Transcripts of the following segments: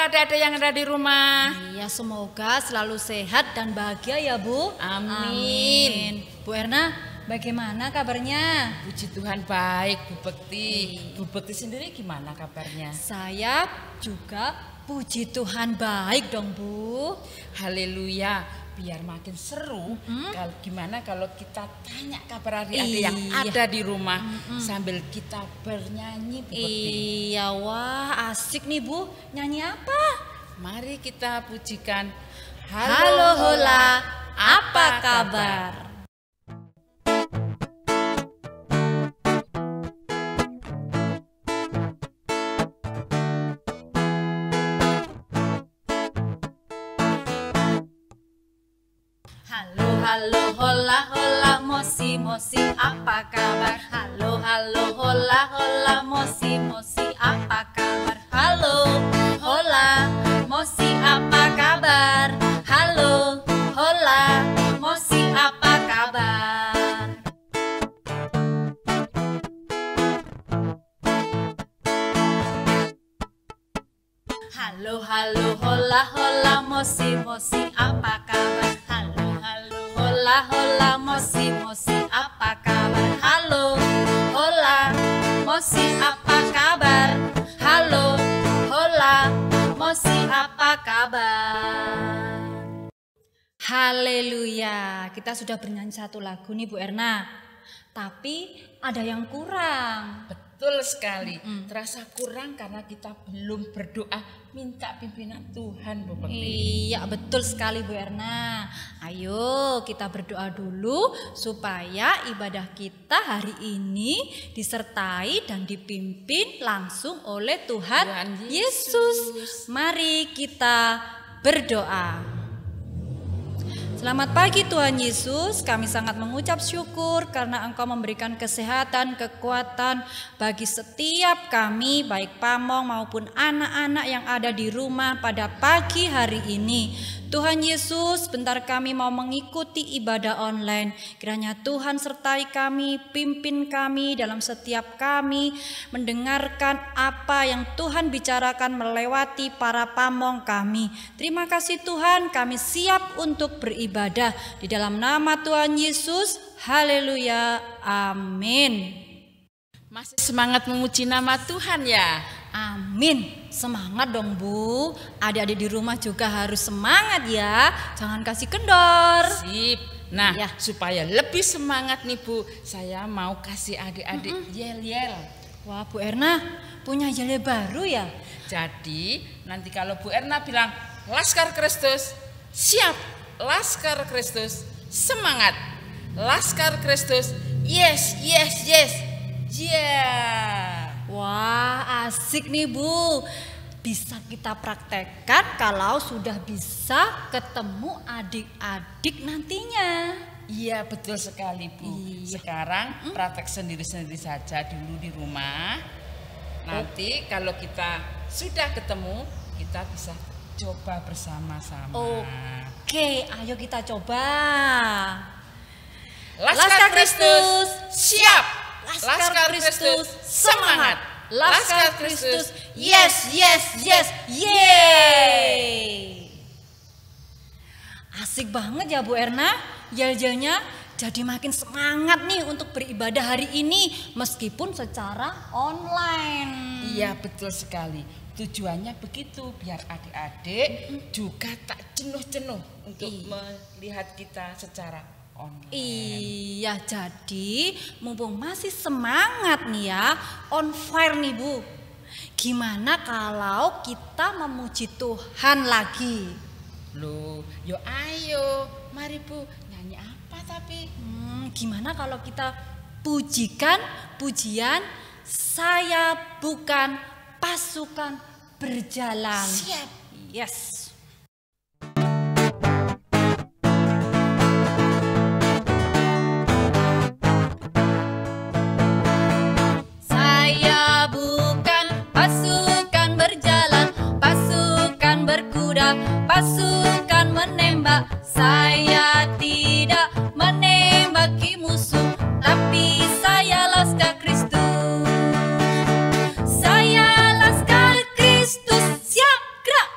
adik-adik yang ada di rumah. Iya, semoga selalu sehat dan bahagia ya Bu. Amin. Bu Erna, bagaimana kabarnya? Puji Tuhan baik, Bu Bekti. Bu Bekti sendiri gimana kabarnya? Saya juga puji Tuhan baik dong Bu. Haleluya. Biar makin seru, gimana kalau kita tanya kabar adik-adik yang ada di rumah sambil kita bernyanyi, Bu Bekti. Iya, wah asik nih Bu. Nyanyi apa? Mari kita pujikan. Halo hola, apa kabar? Halo hola hola mosi mosi apa kabar? Halo hola hola mosi mosi apa kabar? Halo hola mosi apa kabar? Halo hola mosi apa kabar? Halo hola hola mosi mosi apa kabar? Hola hola mosi mosi apa kabar? Halo hola mosi apa kabar? Halo hola mosi apa kabar? Haleluya, kita sudah bernyanyi satu lagu nih Bu Erna. Tapi ada yang kurang. Betul sekali, terasa kurang karena kita belum berdoa minta pimpinan Tuhan, Bu Bekti. Iya, betul sekali Bu Erna. Ayo kita berdoa dulu supaya ibadah kita hari ini disertai dan dipimpin langsung oleh Tuhan Yesus. Mari kita berdoa. Selamat pagi Tuhan Yesus, kami sangat mengucap syukur karena Engkau memberikan kesehatan, kekuatan bagi setiap kami, baik pamong maupun anak-anak yang ada di rumah pada pagi hari ini. Tuhan Yesus, bentar kami mau mengikuti ibadah online. Kiranya Tuhan sertai kami, pimpin kami dalam setiap kami, mendengarkan apa yang Tuhan bicarakan melewati para pamong kami. Terima kasih Tuhan, kami siap untuk beribadah. Di dalam nama Tuhan Yesus, haleluya, amin. Masih semangat memuji nama Tuhan ya? Amin. Semangat dong Bu. Adik-adik di rumah juga harus semangat ya. Jangan kasih kendor. Sip. Nah Ya. supaya lebih semangat nih Bu, saya mau kasih adik-adik yel-yel. Wah Bu Erna punya yel baru ya? Jadi nanti kalau Bu Erna bilang Laskar Kristus, siap. Laskar Kristus, semangat. Laskar Kristus, yes, yes, yes. Yeah. Wah asik nih Bu. Bisa kita praktekkan kalau sudah bisa ketemu adik-adik nantinya. Iya betul sekali Bu. Iya. Sekarang praktek sendiri-sendiri saja dulu di rumah. Nanti kalau kita sudah ketemu, kita bisa coba bersama-sama. Oke, ayo kita coba. Laskar Kristus, siap. Laskar Kristus, semangat. Laskar Kristus, yes, yes, yes, yeay. Asik banget ya Bu Erna, yel-yelnya jadi makin semangat nih untuk beribadah hari ini meskipun secara online. Iya betul sekali. Tujuannya begitu biar adik-adik juga tak jenuh-jenuh untuk melihat kita secara online. Iya, jadi mumpung masih semangat nih ya, on fire nih Bu. Gimana kalau kita memuji Tuhan lagi? Loh, yo ayo, mari Bu, nyanyi apa tapi? Gimana kalau kita pujikan pujian saya bukan pasukan berjalan. Siap. Yes. Saya bukan pasukan berjalan, pasukan berkuda, pasukan menembak. Saya tidak menembaki musuh, tapi saya Laskar Kristus. Saya Laskar Kristus, siap gerak.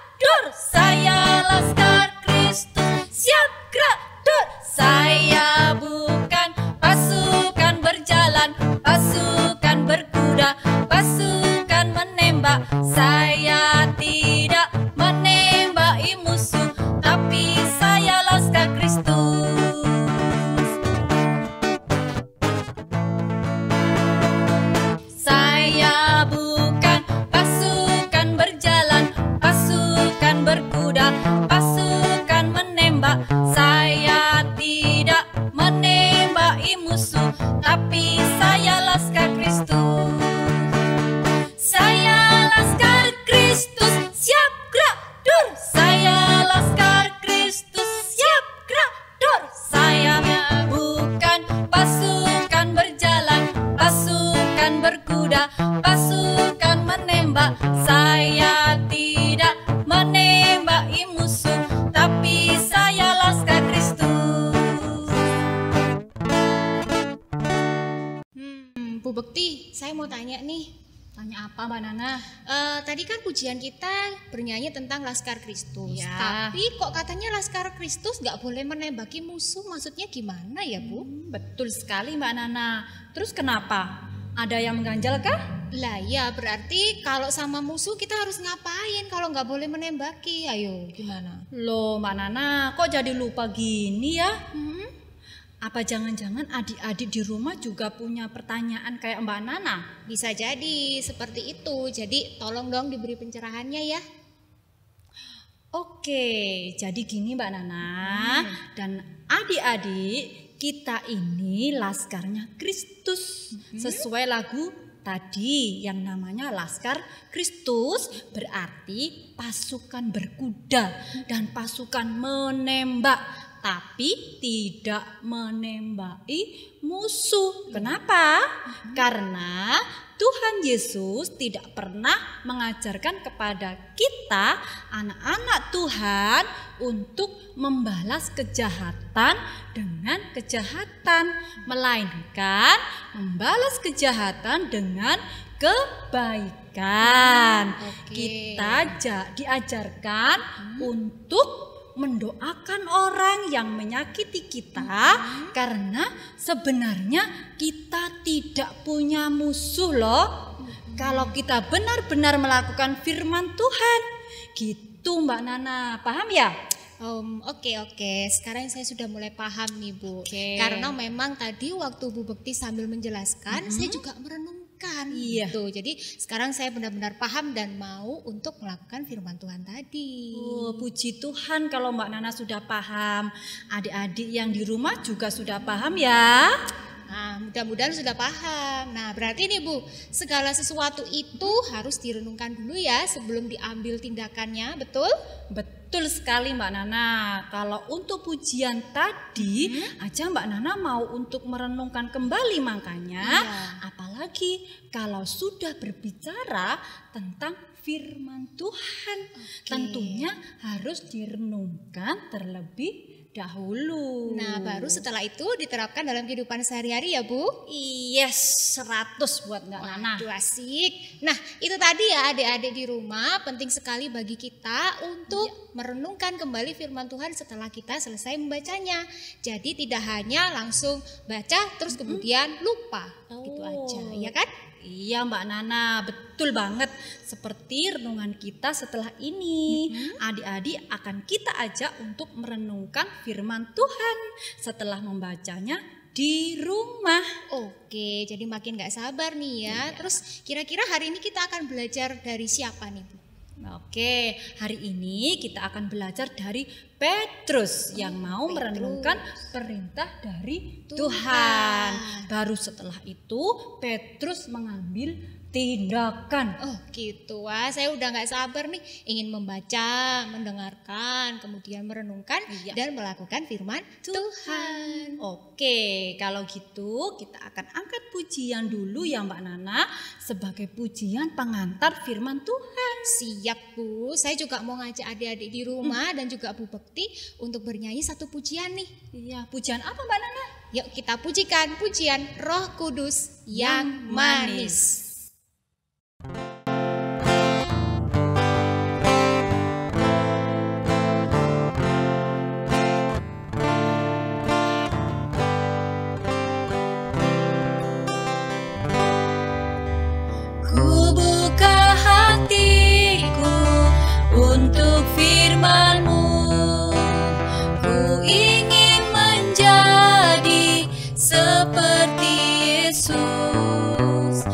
Saya tidak menembaki musuh, tapi saya laskar Kristus. Saya laskar Kristus, siap gerak dur. Saya laskar Kristus, siap gerak dur. Saya bukan pasukan berjalan, pasukan berkuda, pasukan menembak. Saya tidak menembaki musuh, tapi saya laskar Kristus. Bu Bekti, saya mau tanya nih. Tanya apa Mbak Nana? Tadi kan pujian kita bernyanyi tentang Laskar Kristus. Ya. Tapi kok katanya Laskar Kristus nggak boleh menembaki musuh? Maksudnya gimana ya Bu? Betul sekali Mbak Nana. Terus kenapa? Ada yang mengganjal kah? Lah ya berarti kalau sama musuh kita harus ngapain kalau nggak boleh menembaki? Ayo gimana? Loh Mbak Nana, kok jadi lupa gini ya? Apa jangan-jangan adik-adik di rumah juga punya pertanyaan kayak Mbak Nana? Bisa jadi seperti itu. Jadi tolong dong diberi pencerahannya ya. Oke, jadi gini Mbak Nana dan adik-adik, kita ini laskarnya Kristus. Sesuai lagu tadi yang namanya Laskar Kristus, berarti pasukan berkuda dan pasukan menembak, tapi tidak menembaki musuh. Kenapa? Karena Tuhan Yesus tidak pernah mengajarkan kepada kita anak-anak Tuhan untuk membalas kejahatan dengan kejahatan, melainkan membalas kejahatan dengan kebaikan. Kita diajarkan untuk mendoakan orang yang menyakiti kita, karena sebenarnya kita tidak punya musuh loh. Kalau kita benar-benar melakukan firman Tuhan, gitu Mbak Nana, paham ya? Oke. Sekarang saya sudah mulai paham nih Bu. Karena memang tadi waktu Bu Bekti sambil menjelaskan, saya juga merenungkan. Iya. Gitu. Jadi sekarang saya benar-benar paham dan mau untuk melakukan firman Tuhan tadi. Oh, puji Tuhan kalau Mbak Nana sudah paham. Adik-adik yang di rumah juga sudah paham ya? Nah, mudah-mudahan sudah paham. Nah, berarti nih Bu, segala sesuatu itu harus direnungkan dulu ya sebelum diambil tindakannya, betul? Betul sekali Mbak Nana. Kalau untuk pujian tadi aja Mbak Nana mau untuk merenungkan kembali, makanya apalagi kalau sudah berbicara tentang firman Tuhan, tentunya harus direnungkan terlebih dahulu. Nah, baru setelah itu diterapkan dalam kehidupan sehari-hari ya Bu? Yes, 100 buat Mbak Nana. Waduh, asik. Nah, itu tadi ya adik-adik di rumah, penting sekali bagi kita untuk merenungkan kembali firman Tuhan setelah kita selesai membacanya. Jadi tidak hanya langsung baca terus kemudian lupa, gitu aja, ya kan? Iya Mbak Nana, betul banget. Seperti renungan kita setelah ini, adik-adik akan kita ajak untuk merenungkan firman Tuhan setelah membacanya di rumah. Oke, jadi makin gak sabar nih ya. Terus kira-kira hari ini kita akan belajar dari siapa nih Bu? Oke, hari ini kita akan belajar dari Petrus yang mau merenungkan perintah dari Tuhan. Baru setelah itu Petrus mengambil tindakan. Oh gitu, wah saya udah gak sabar nih ingin membaca, mendengarkan, kemudian merenungkan dan melakukan firman Tuhan. Oke, kalau gitu kita akan angkat pujian dulu ya Mbak Nana sebagai pujian pengantar firman Tuhan. Siap Bu, saya juga mau ngajak adik-adik di rumah dan juga Bu Bekti untuk bernyanyi satu pujian nih. Iya, pujian apa Mbak Nana? Yuk kita pujikan pujian Roh Kudus yang manis. Ku buka hatiku untuk firman-Mu. Ku ingin menjadi seperti Yesus.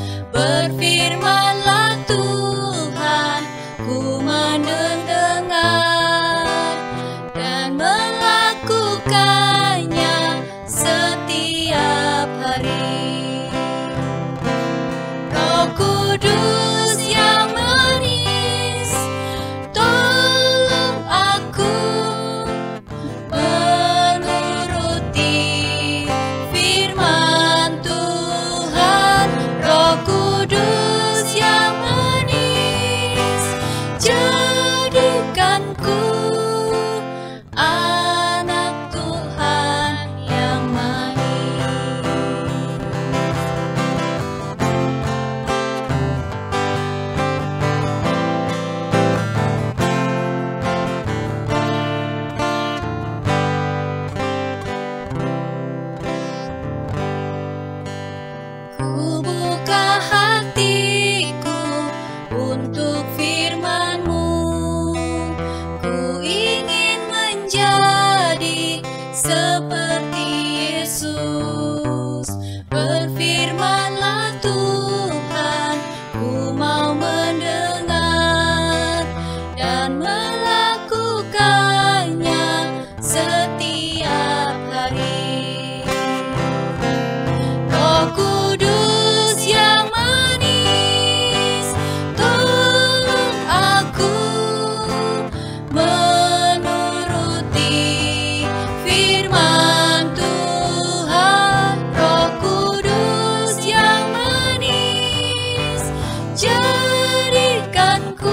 Firman Tuhan, Roh Kudus yang manis, jadikanku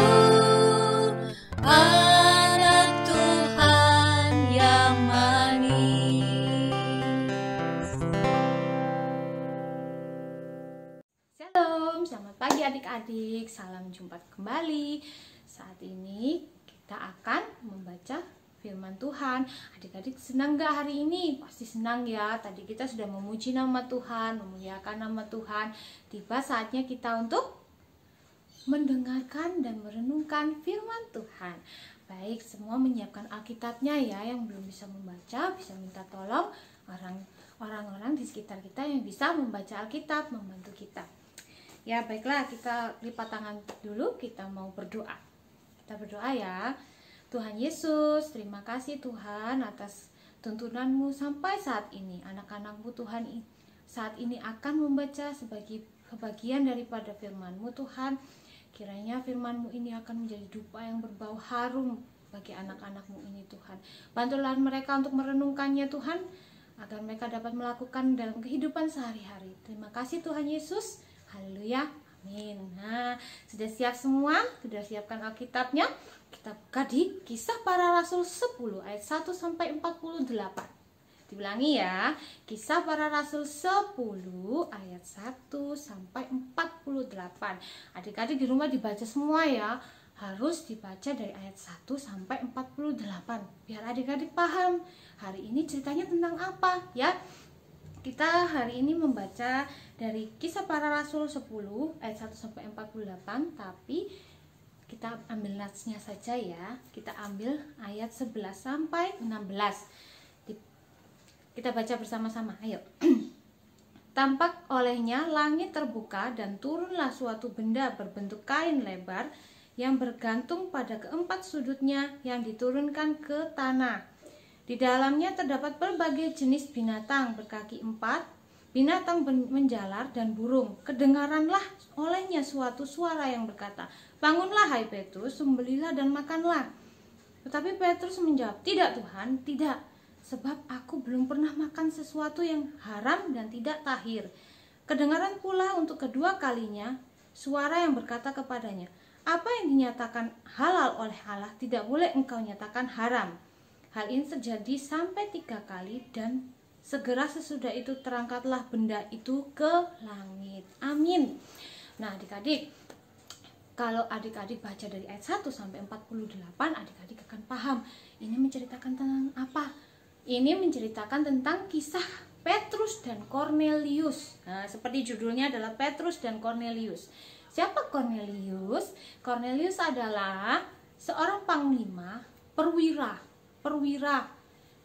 anak Tuhan yang manis. Shalom, selamat pagi adik-adik, salam jumpa kembali. Saat ini kita akan membaca firman Tuhan. Adik-adik senang gak hari ini? Pasti senang ya. Tadi kita sudah memuji nama Tuhan, memuliakan nama Tuhan. Tiba saatnya kita untuk mendengarkan dan merenungkan firman Tuhan. Baik, semua menyiapkan Alkitabnya ya. Yang belum bisa membaca bisa minta tolong orang-orang di sekitar kita yang bisa membaca Alkitab, membantu kita. Ya baiklah, kita lipat tangan dulu, kita mau berdoa. Kita berdoa ya. Tuhan Yesus, terima kasih Tuhan atas tuntunan-Mu sampai saat ini. Anak-anak-Mu Tuhan saat ini akan membaca sebagai bagian daripada firman-Mu Tuhan. Kiranya firman-Mu ini akan menjadi dupa yang berbau harum bagi anak-anak-Mu ini Tuhan. Bantulah mereka untuk merenungkannya Tuhan, agar mereka dapat melakukan dalam kehidupan sehari-hari. Terima kasih Tuhan Yesus. Haleluya, amin. Nah, sudah siap semua? Sudah siapkan Alkitabnya? Kita buka di Kisah Para Rasul 10 ayat 1 sampai 48. Diulangi ya. Kisah Para Rasul 10 ayat 1 sampai 48. Adik-adik di rumah dibaca semua ya. Harus dibaca dari ayat 1 sampai 48 biar adik-adik paham hari ini ceritanya tentang apa ya. Kita hari ini membaca dari Kisah Para Rasul 10 ayat 1 sampai 48, tapi kita ambil natsnya saja ya. Kita ambil ayat 11 sampai 16. Kita baca bersama-sama. Ayo. Tampak olehnya langit terbuka dan turunlah suatu benda berbentuk kain lebar yang bergantung pada keempat sudutnya yang diturunkan ke tanah. Di dalamnya terdapat berbagai jenis binatang berkaki 4, binatang menjalar dan burung. Kedengaranlah olehnya suatu suara yang berkata, "Bangunlah hai Petrus, sembelihlah dan makanlah." Tetapi Petrus menjawab, "Tidak Tuhan, tidak, sebab aku belum pernah makan sesuatu yang haram dan tidak tahir." Kedengaran pula untuk kedua kalinya suara yang berkata kepadanya, "Apa yang dinyatakan halal oleh Allah tidak boleh engkau nyatakan haram." Hal ini terjadi sampai 3 kali dan segera sesudah itu terangkatlah benda itu ke langit. Amin. Nah adik-adik, kalau adik-adik baca dari ayat 1 sampai 48, adik-adik akan paham ini menceritakan tentang apa. Ini menceritakan tentang kisah Petrus dan Cornelius. Nah, seperti judulnya adalah Petrus dan Cornelius. Siapa Cornelius? Cornelius adalah seorang panglima perwira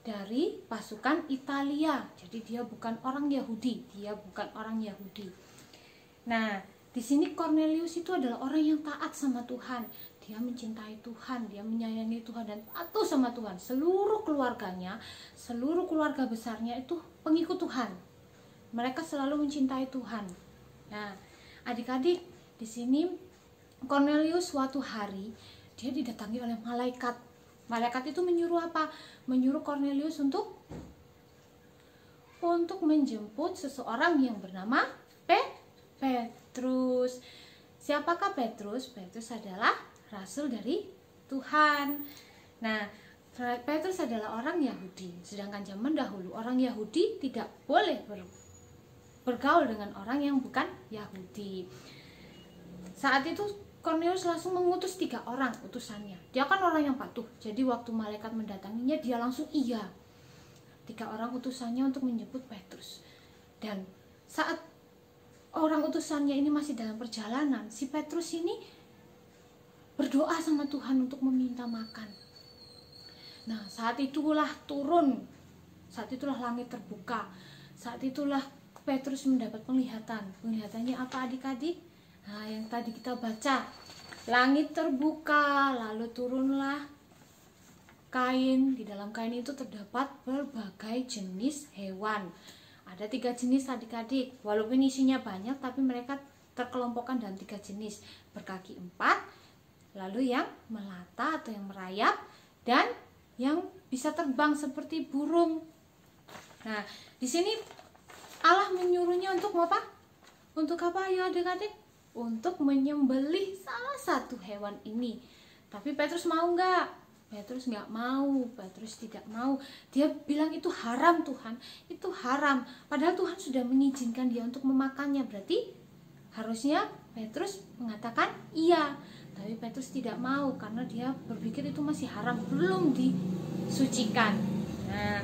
dari pasukan Italia. Jadi dia bukan orang Yahudi, Nah, di sini Cornelius itu adalah orang yang taat sama Tuhan. Dia mencintai Tuhan, dia menyayangi Tuhan dan patuh sama Tuhan. Seluruh keluarganya, seluruh keluarga besarnya itu pengikut Tuhan. Mereka selalu mencintai Tuhan. Nah, adik-adik, di sini Cornelius suatu hari dia didatangi oleh malaikat. Malaikat itu menyuruh apa? Menyuruh Cornelius untuk menjemput seseorang yang bernama Petrus. Siapakah Petrus? Petrus adalah rasul dari Tuhan. Nah, Petrus adalah orang Yahudi. Sedangkan zaman dahulu orang Yahudi tidak boleh bergaul dengan orang yang bukan Yahudi. Saat itu Cornelius langsung mengutus 3 orang utusannya. Dia kan orang yang patuh. Jadi waktu malaikat mendatanginya dia langsung iya. 3 orang utusannya untuk menjemput Petrus. Dan saat orang utusannya ini masih dalam perjalanan, si Petrus ini berdoa sama Tuhan untuk meminta makan. Nah, saat itulah langit terbuka. Saat itulah Petrus mendapat penglihatan. Penglihatannya apa adik-adik? Nah, yang tadi kita baca, langit terbuka, lalu turunlah kain. Di dalam kain itu terdapat berbagai jenis hewan. Ada 3 jenis adik-adik. Walaupun isinya banyak, tapi mereka terkelompokkan dalam 3 jenis. Berkaki 4, lalu yang melata atau yang merayap, dan yang bisa terbang seperti burung. Nah, di sini Allah menyuruhnya untuk apa? Untuk apa ya adik-adik? Untuk menyembelih salah satu hewan ini. Tapi Petrus mau nggak? Petrus nggak mau, Petrus tidak mau. Dia bilang itu haram Tuhan, itu haram. Padahal Tuhan sudah mengizinkan dia untuk memakannya. Berarti harusnya Petrus mengatakan iya. Tapi Petrus tidak mau karena dia berpikir itu masih haram, belum disucikan. Nah,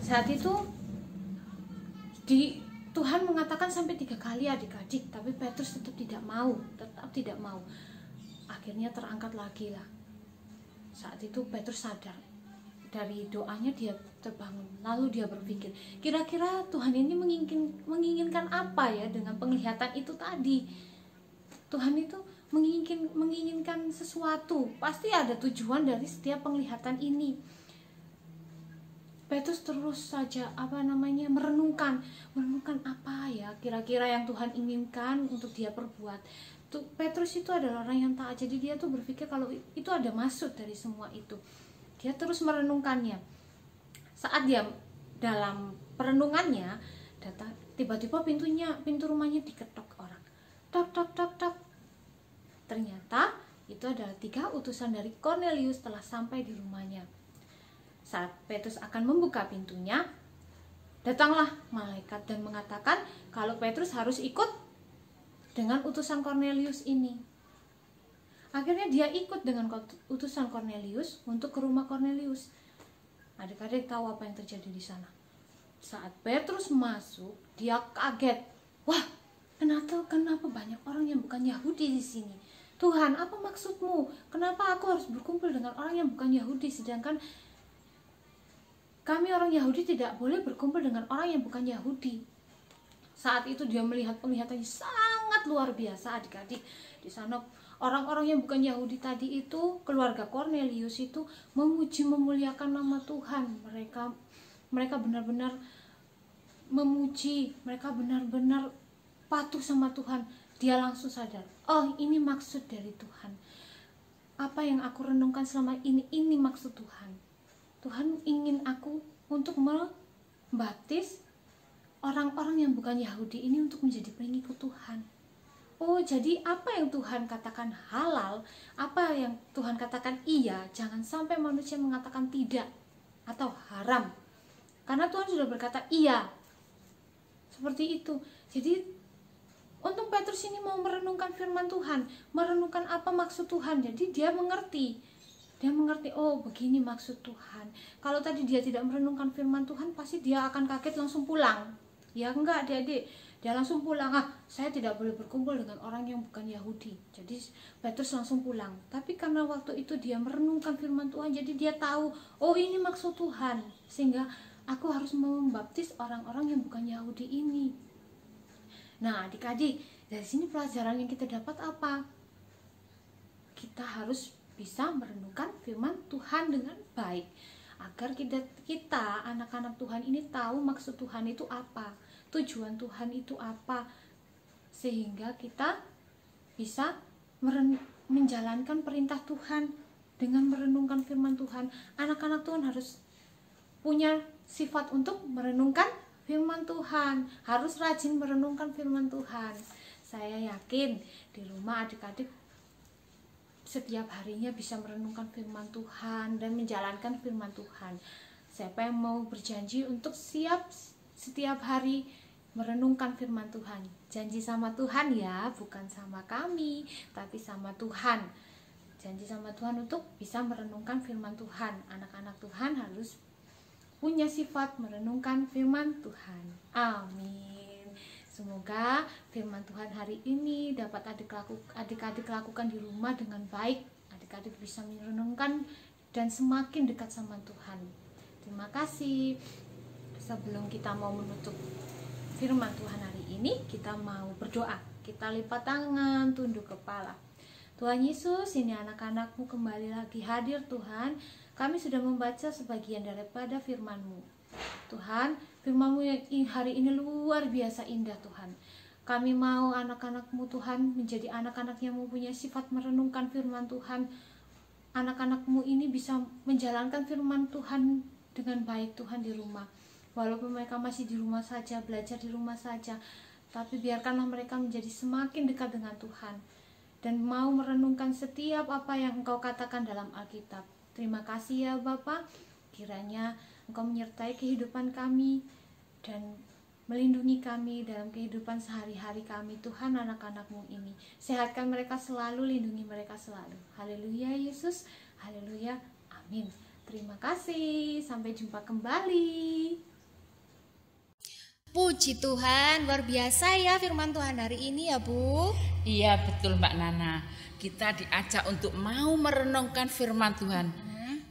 saat itu Tuhan mengatakan sampai 3 kali adik-adik, tapi Petrus tetap tidak mau. Akhirnya terangkat lagi lah. Saat itu Petrus sadar, dari doanya dia terbangun. Lalu dia berpikir, kira-kira Tuhan ini menginginkan apa ya dengan penglihatan itu tadi? Tuhan itu menginginkan sesuatu, pasti ada tujuan dari setiap penglihatan ini. Petrus terus saja merenungkan apa ya kira-kira yang Tuhan inginkan untuk dia perbuat. Petrus itu adalah orang yang taat, jadi dia tuh berpikir kalau itu ada maksud dari semua itu. Dia terus merenungkannya. Saat dia dalam perenungannya, tiba-tiba pintu rumahnya diketok orang. Tok tok tok tok. Ternyata itu adalah 3 utusan dari Kornelius telah sampai di rumahnya. Saat Petrus akan membuka pintunya, datanglah malaikat dan mengatakan kalau Petrus harus ikut dengan utusan Kornelius ini. Akhirnya dia ikut dengan utusan Kornelius untuk ke rumah Kornelius. Adik-adik tahu apa yang terjadi di sana? Saat Petrus masuk, dia kaget. Wah, kenapa banyak orang yang bukan Yahudi di sini? Tuhan, apa maksudmu? Kenapa aku harus berkumpul dengan orang yang bukan Yahudi, sedangkan kami orang Yahudi tidak boleh berkumpul dengan orang yang bukan Yahudi? Saat itu dia melihat penglihatannya sangat luar biasa adik-adik. Di sana orang-orang yang bukan Yahudi tadi itu, keluarga Kornelius itu memuji memuliakan nama Tuhan. Mereka benar-benar memuji, mereka benar-benar patuh sama Tuhan. Dia langsung sadar, oh ini maksud dari Tuhan. Apa yang aku renungkan selama ini maksud Tuhan. Tuhan ingin aku untuk membaptis orang-orang yang bukan Yahudi ini untuk menjadi pengikut Tuhan. Oh, jadi apa yang Tuhan katakan halal, apa yang Tuhan katakan iya, jangan sampai manusia mengatakan tidak atau haram. Karena Tuhan sudah berkata iya. Seperti itu. Jadi untuk Petrus ini mau merenungkan firman Tuhan, merenungkan apa maksud Tuhan. Jadi dia mengerti. Oh begini maksud Tuhan. Kalau tadi dia tidak merenungkan firman Tuhan, pasti dia akan kaget langsung pulang. Ya enggak adik-adik, dia langsung pulang. Saya tidak boleh berkumpul dengan orang yang bukan Yahudi. Jadi Petrus langsung pulang. Tapi karena waktu itu dia merenungkan firman Tuhan, jadi dia tahu, oh ini maksud Tuhan. Sehingga aku harus membaptis orang-orang yang bukan Yahudi ini. Nah adik-adik, dari sini pelajaran yang kita dapat apa? Kita harus bisa merenungkan firman Tuhan dengan baik. Agar kita anak-anak Tuhan ini tahu maksud Tuhan itu apa, tujuan Tuhan itu apa, sehingga kita bisa menjalankan perintah Tuhan dengan merenungkan firman Tuhan. Anak-anak Tuhan harus punya sifat untuk merenungkan firman Tuhan, harus rajin merenungkan firman Tuhan. Saya yakin di rumah adik-adik setiap harinya bisa merenungkan firman Tuhan dan menjalankan firman Tuhan. Siapa yang mau berjanji untuk setiap hari merenungkan firman Tuhan? Janji sama Tuhan ya, bukan sama kami, tapi sama Tuhan. Janji sama Tuhan untuk bisa merenungkan firman Tuhan. Anak-anak Tuhan harus punya sifat merenungkan firman Tuhan. Amin. Semoga firman Tuhan hari ini dapat adik-adik lakukan di rumah dengan baik. Adik-adik bisa merenungkan dan semakin dekat sama Tuhan. Terima kasih. Sebelum kita mau menutup firman Tuhan hari ini, kita mau berdoa. Kita lipat tangan, tunduk kepala. Tuhan Yesus, ini anak-anakmu kembali lagi hadir Tuhan. Kami sudah membaca sebagian daripada firman-Mu. Tuhan, firman-Mu yang hari ini luar biasa indah Tuhan. Kami mau anak-anak-Mu Tuhan menjadi anak-anak yang mempunyai sifat merenungkan firman Tuhan. anak-anakmu ini bisa menjalankan firman Tuhan dengan baik Tuhan di rumah. Walaupun mereka masih di rumah saja, belajar di rumah saja, tapi biarkanlah mereka menjadi semakin dekat dengan Tuhan dan mau merenungkan setiap apa yang Engkau katakan dalam Alkitab. Terima kasih ya Bapa, kiranya Engkau menyertai kehidupan kami dan melindungi kami dalam kehidupan sehari-hari kami, Tuhan, anak-anak-Mu ini. Sehatkan mereka selalu, lindungi mereka selalu. Haleluya Yesus, haleluya, amin. Terima kasih, sampai jumpa kembali. Puji Tuhan, luar biasa ya firman Tuhan hari ini ya Bu. Iya betul Mbak Nana. Kita diajak untuk mau merenungkan firman Tuhan.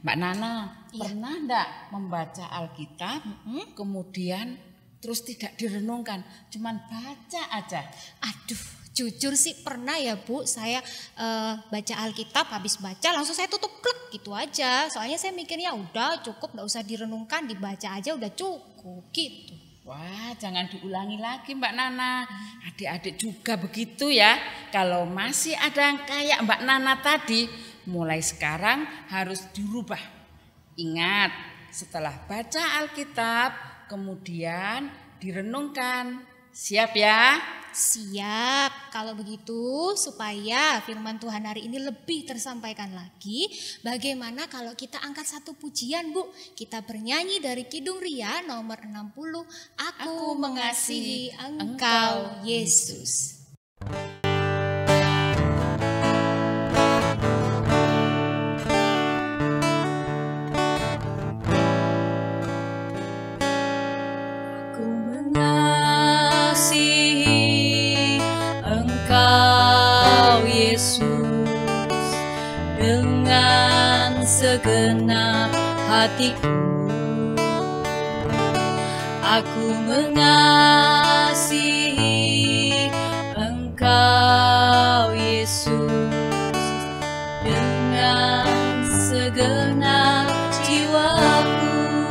Mbak Nana, pernah enggak membaca Alkitab, kemudian terus tidak direnungkan, cuman baca aja? Aduh, jujur sih pernah ya Bu, saya baca Alkitab, habis baca langsung saya tutup klek gitu aja. Soalnya saya mikirnya udah cukup, nggak usah direnungkan, dibaca aja udah cukup gitu. Wah, jangan diulangi lagi Mbak Nana. Adik-adik juga begitu ya. Kalau masih ada yang kayak Mbak Nana tadi, mulai sekarang harus dirubah. Ingat, setelah baca Alkitab, kemudian direnungkan. Siap ya? Siap. Kalau begitu, supaya firman Tuhan hari ini lebih tersampaikan lagi, bagaimana kalau kita angkat satu pujian Bu? Kita bernyanyi dari Kidung Ria nomor 60, Aku mengasihi Engkau Yesus. Engkau Yesus dengan segenap hatiku, aku mengasihi Engkau Yesus dengan segenap jiwaku.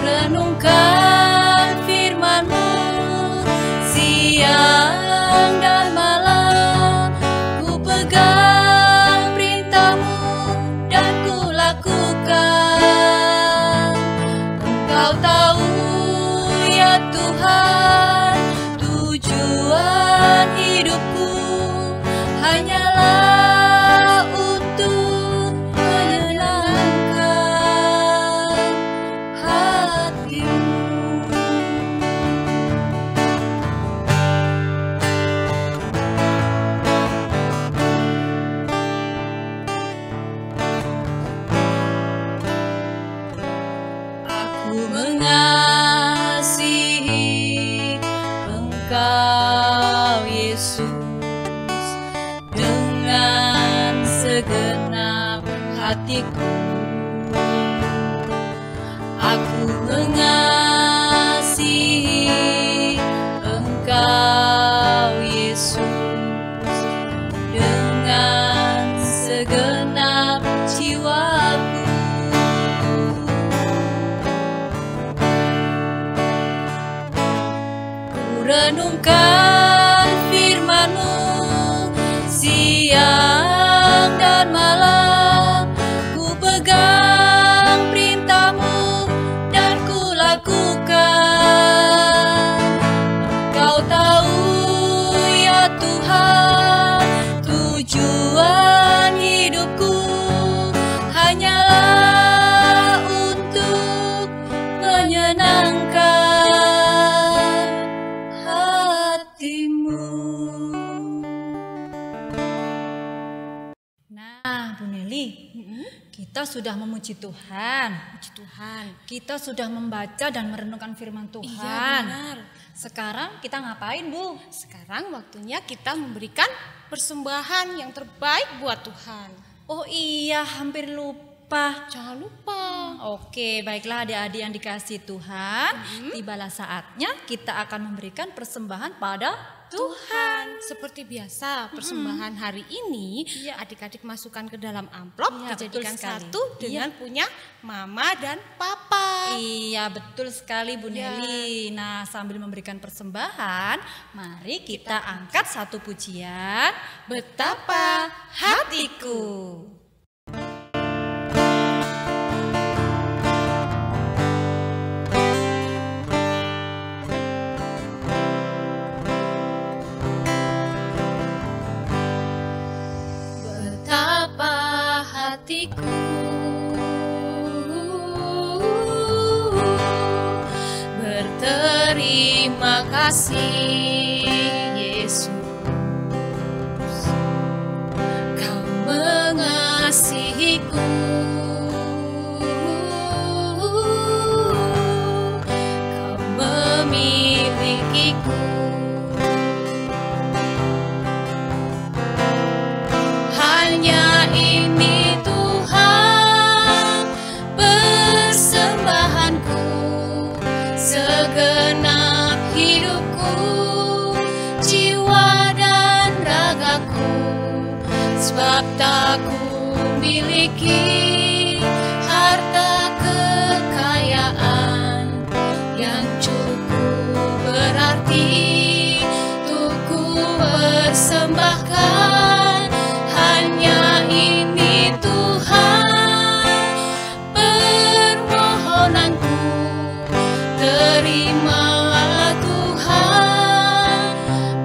Renungkan firman-Mu siang dan malam, ku pegang perintah-Mu dan ku lakukan. Engkau tahu ya Tuhan, tujuan hidupku hanyalah untuk menyenangkan hatimu. Aku mengasihi Engkau Yesus dengan segenap hatiku. Aku mengasihi Engkau Yesus dengan segenap jiwaku. Ku renungkan firman-Mu siang dan malam, ku pegang perintah-Mu dan ku lakukan. Engkau tahu ya Tuhan, tujuan hidupku hanyalah untuk menyenangkan hatimu. Nah, Bu Neli, kita sudah memuji Tuhan. Puji Tuhan. Kita sudah membaca dan merenungkan firman Tuhan. Iya benar. Sekarang kita ngapain, Bu? Sekarang waktunya kita memberikan persembahan yang terbaik buat Tuhan. Oh iya, hampir lupa. lupa. Jangan lupa. Oke, baiklah adik-adik yang dikasihi Tuhan, tibalah saatnya kita akan memberikan persembahan pada Tuhan. Seperti biasa, persembahan hari ini Iya. adik-adik masukkan ke dalam amplop, Iya, betul dijadikan sekali. satu dengan punya mama dan papa. Iya, betul sekali Bu Ya. Nelly. Nah, sambil memberikan persembahan, mari kita angkat satu pujian, Betapa Hatiku. Betapa hatiku berterima kasih Yesus, Kau mengasihiku, Kau memilikiku. Hanya ini Tuhan persembahanku, segenap hidupku, jiwa dan ragaku, sebab tak ku miliki harta kekayaan yang cukup berarti untuk ku persembahkan. Hanya ini Tuhan permohonanku, terimalah Tuhan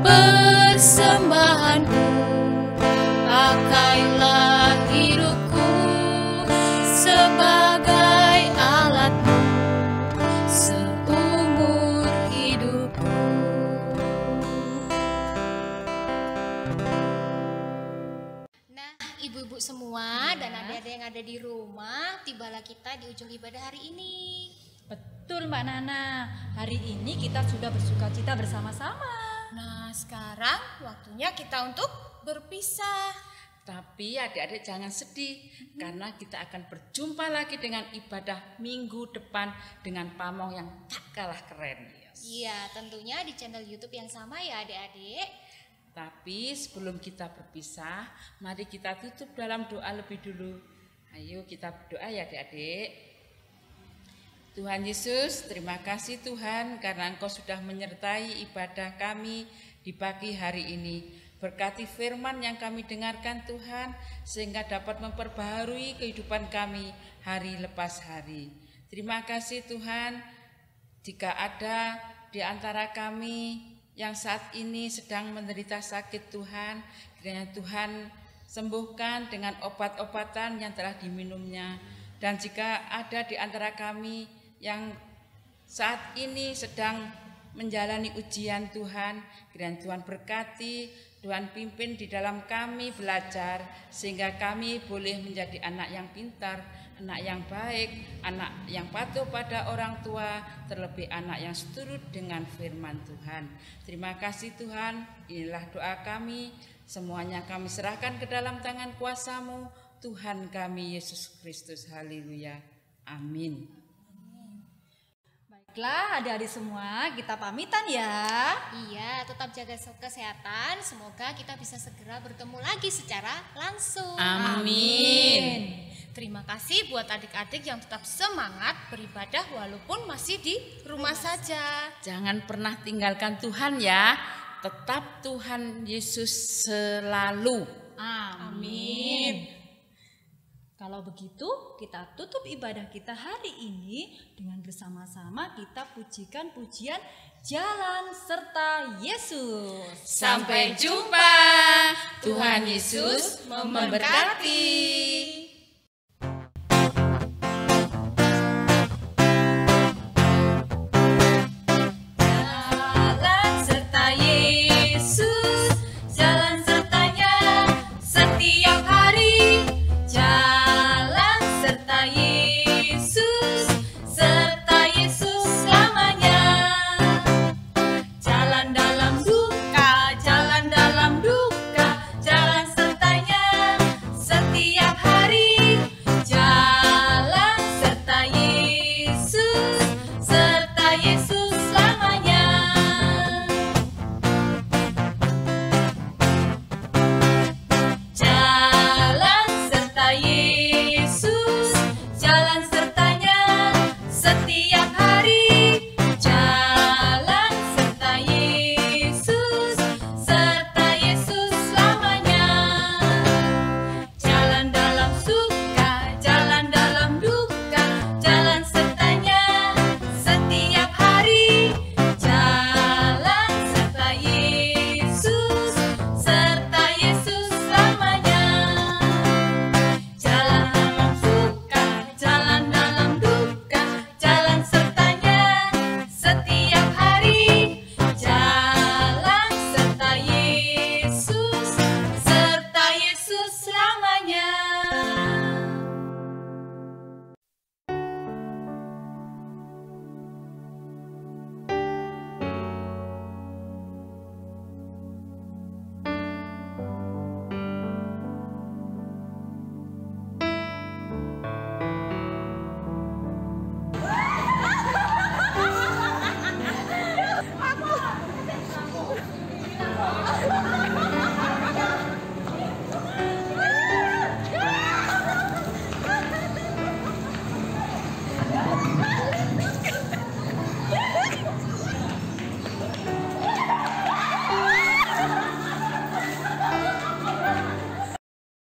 persembahanku, pakailah hidupku sebagai alatmu seumur hidupku. Nah, ibu-ibu semua dan adik-adik yang ada di rumah, tibalah kita di ujung ibadah hari ini. Betul Mbak Nana, hari ini kita sudah bersukacita bersama-sama. Nah, sekarang waktunya kita untuk berpisah. Tapi adik-adik jangan sedih, karena kita akan berjumpa lagi dengan ibadah minggu depan dengan pamong yang tak kalah keren. Iya, tentunya di channel YouTube yang sama ya adik-adik. Tapi sebelum kita berpisah, mari kita tutup dalam doa lebih dulu. Ayo kita berdoa ya adik-adik. Tuhan Yesus, terima kasih Tuhan karena Engkau sudah menyertai ibadah kami di pagi hari ini. Berkati firman yang kami dengarkan Tuhan, sehingga dapat memperbaharui kehidupan kami hari lepas hari. Terima kasih Tuhan, jika ada di antara kami yang saat ini sedang menderita sakit Tuhan, kiranya Tuhan sembuhkan dengan obat-obatan yang telah diminumnya. Dan jika ada di antara kami yang saat ini sedang menjalani ujian Tuhan, kiranya Tuhan berkati, Tuhan pimpin di dalam kami belajar, sehingga kami boleh menjadi anak yang pintar, anak yang baik, anak yang patuh pada orang tua, terlebih anak yang seturut dengan firman Tuhan. Terima kasih Tuhan, inilah doa kami, semuanya kami serahkan ke dalam tangan kuasa-Mu, Tuhan kami Yesus Kristus. Haleluya. Amin. Baiklah adik-adik semua, kita pamitan ya. Iya, tetap jaga kesehatan. Semoga kita bisa segera bertemu lagi secara langsung. Amin. Terima kasih buat adik-adik yang tetap semangat beribadah walaupun masih di rumah saja. Jangan pernah tinggalkan Tuhan ya. Tetap Tuhan Yesus selalu. Amin. Kalau begitu, kita tutup ibadah kita hari ini dengan bersama-sama kita pujikan pujian Jalan serta Yesus. Sampai jumpa. Tuhan Yesus memberkati. Jalan serta Yesus, jalan sertanya setiap hari. Jalan serta Yesus, serta Yesus selamanya. Jalan dalam duka, jalan dalam duka, jalan sertanya setiap hari.